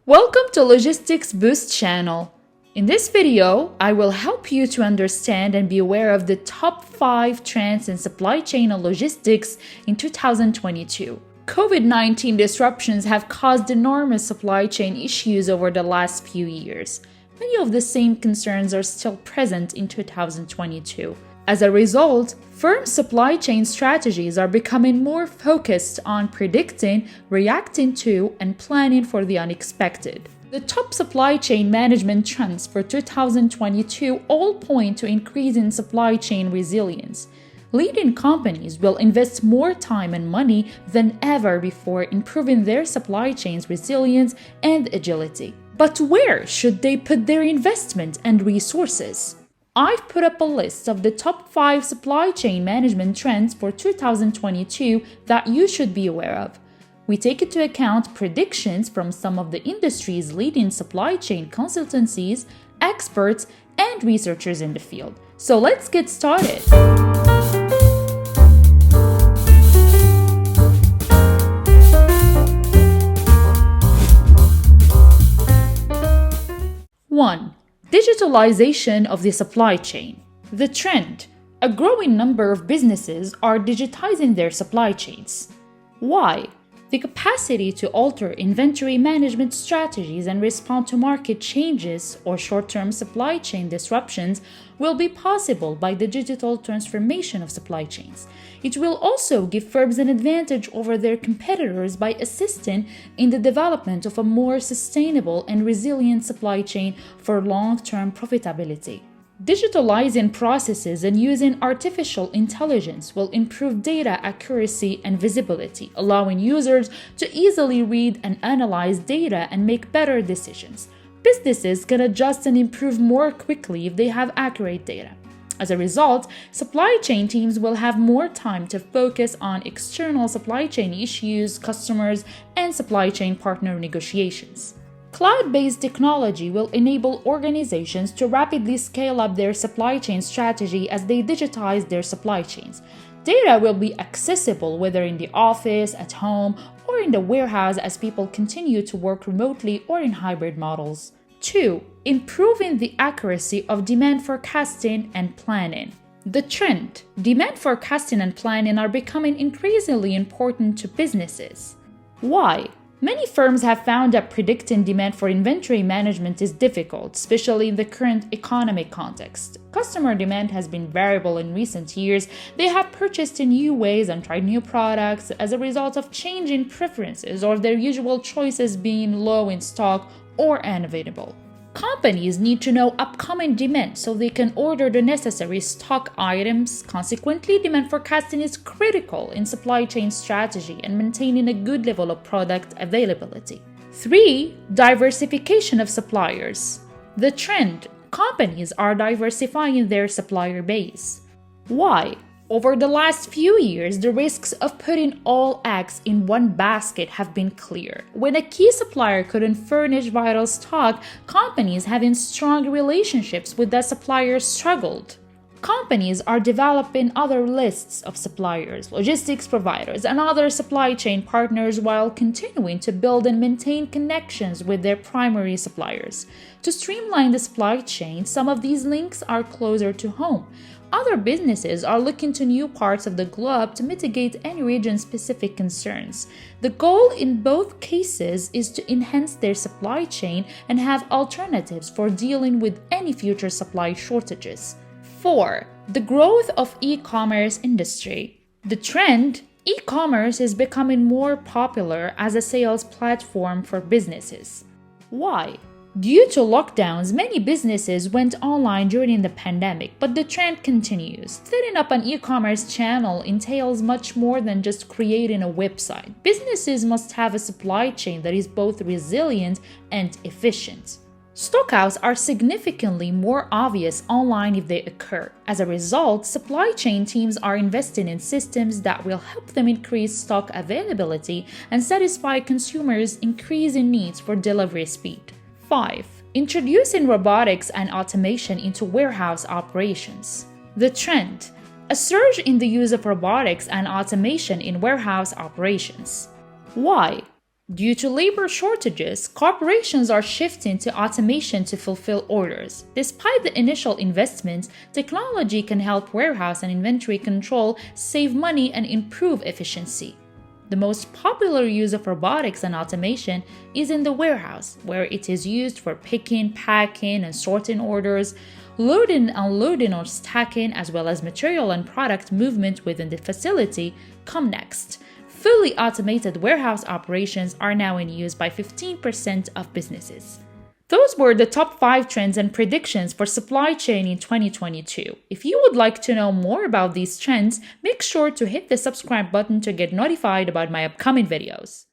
Welcome to Logistics Boost channel. In this video, I will help you to understand and be aware of the top 5 trends in supply chain and logistics in 2022. COVID-19 disruptions have caused enormous supply chain issues over the last few years. Many of the same concerns are still present in 2022. As a result, firm supply chain strategies are becoming more focused on predicting, reacting to, and planning for the unexpected. The top supply chain management trends for 2022 all point to increasing supply chain resilience. Leading companies will invest more time and money than ever before improving their supply chain's resilience and agility. But where should they put their investment and resources? I've put up a list of the top 5 supply chain management trends for 2022 that you should be aware of. We take into account predictions from some of the industry's leading supply chain consultancies, experts, and researchers in the field. So let's get started. 1. Digitalization of the supply chain. The trend: a growing number of businesses are digitizing their supply chains. Why? The capacity to alter inventory management strategies and respond to market changes or short-term supply chain disruptions will be possible by the digital transformation of supply chains. It will also give firms an advantage over their competitors by assisting in the development of a more sustainable and resilient supply chain for long-term profitability. Digitalizing processes and using artificial intelligence will improve data accuracy and visibility, allowing users to easily read and analyze data and make better decisions. Businesses can adjust and improve more quickly if they have accurate data. As a result, supply chain teams will have more time to focus on external supply chain issues, customers, and supply chain partner negotiations. Cloud-based technology will enable organizations to rapidly scale up their supply chain strategy as they digitize their supply chains. Data will be accessible whether in the office, at home, or in the warehouse as people continue to work remotely or in hybrid models. 2. Improving the accuracy of demand forecasting and planning. The trend: demand forecasting and planning are becoming increasingly important to businesses. Why? Many firms have found that predicting demand for inventory management is difficult, especially in the current economic context. Customer demand has been variable in recent years. They have purchased in new ways and tried new products as a result of changing preferences or their usual choices being low in stock or unavailable. Companies need to know upcoming demand so they can order the necessary stock items. Consequently, demand forecasting is critical in supply chain strategy and maintaining a good level of product availability. 3. Diversification of suppliers. The trend: companies are diversifying their supplier base. Why? Over the last few years, the risks of putting all eggs in one basket have been clear. When a key supplier couldn't furnish vital stock, companies having strong relationships with that supplier struggled. Companies are developing other lists of suppliers, logistics providers, and other supply chain partners while continuing to build and maintain connections with their primary suppliers. To streamline the supply chain, some of these links are closer to home. Other businesses are looking to new parts of the globe to mitigate any region-specific concerns. The goal in both cases is to enhance their supply chain and have alternatives for dealing with any future supply shortages. 4. The growth of e-commerce industry. The trend: e-commerce is becoming more popular as a sales platform for businesses. Why? Due to lockdowns, many businesses went online during the pandemic, but the trend continues. Setting up an e-commerce channel entails much more than just creating a website. Businesses must have a supply chain that is both resilient and efficient. Stockouts are significantly more obvious online if they occur. As a result, supply chain teams are investing in systems that will help them increase stock availability and satisfy consumers' increasing needs for delivery speed. 5. Introducing robotics and automation into warehouse operations. The trend: a surge in the use of robotics and automation in warehouse operations. Why? Due to labor shortages, corporations are shifting to automation to fulfill orders. Despite the initial investments, technology can help warehouse and inventory control save money and improve efficiency. The most popular use of robotics and automation is in the warehouse, where it is used for picking, packing, and sorting orders, loading, unloading, or stacking, as well as material and product movement within the facility, come next. Fully automated warehouse operations are now in use by 15% of businesses. Those were the top 5 trends and predictions for supply chain in 2022. If you would like to know more about these trends, make sure to hit the subscribe button to get notified about my upcoming videos.